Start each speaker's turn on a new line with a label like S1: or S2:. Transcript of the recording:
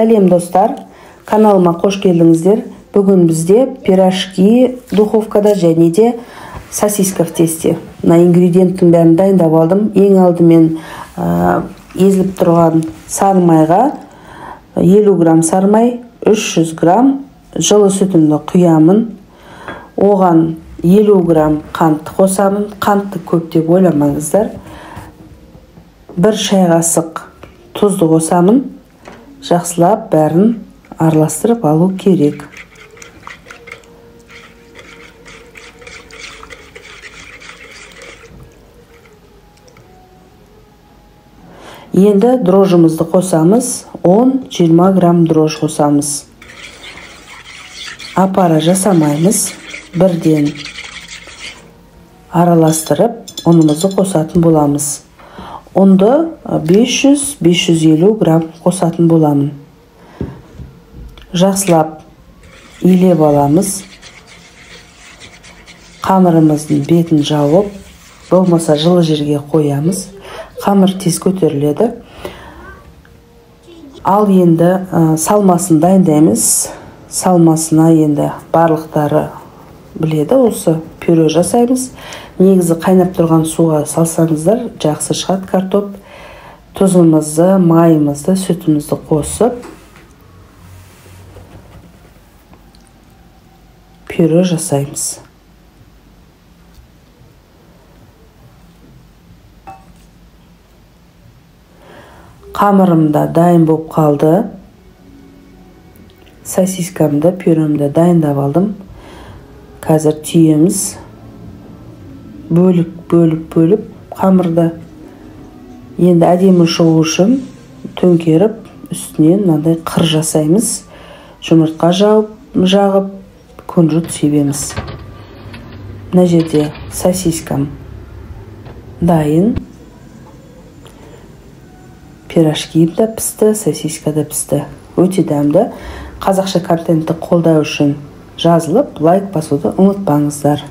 S1: Сәлем достар, каналыма қош келдіңіздер. Бүгін бізде пирожки духовкада және де сосиска в тесте. Мына ингредиенттің бәрін дайындап алдым. Ең алдымен езіліп тұрған сары майға 50 грамм сары май, 300 грамм жылы сүтімді құямын. Оған 50 грамм қант қосамын. Қантты көп деп ойламаңыздар. 1 шай қасық тұзды қосамын. Жақсылап бәрін араластырып алу керек. Енді дрожжымызды қосамыз. 10-20 грамм дрожж қосамыз. Апара жасамаймыз. Бірден араластырып, ұнымызды қосатын боламыз. Ұнды 500-550 грамм қосатын боламын. Жақсылап илеп аламыз. Қамырымыздың бетін жауып, болмаса жылы жерге қоямыз. Қамыр тез көтеріледі. Ал енді салмасын дайындаймыз. Салмасына енді барлықтары біледі, осы пюре жасаймыз. Негізі қайнап тұрған суға салсаңыздар жақсы шығады. Картоп, тұзымызды, майымызды, сүтімізді қосып пюре жасаймыз. Қамырымда дайын болып қалды. Сосискамды, пюремді дайындап алдым. Қазір түйеміз. Бөліп қамырды. Енді әдемі шығу үшін төңкеріп, үстінен мынандай қыр жасаймыз. Жұмыртқа жағып, күнжіт себеміз. Мына жерде сосискам дайын. Пирожким да пісті, сосиска да пісті. Өте дәмді. Қазақша контентті қолдау үшін жазылып, лайк басуды ұмытпаңыздар.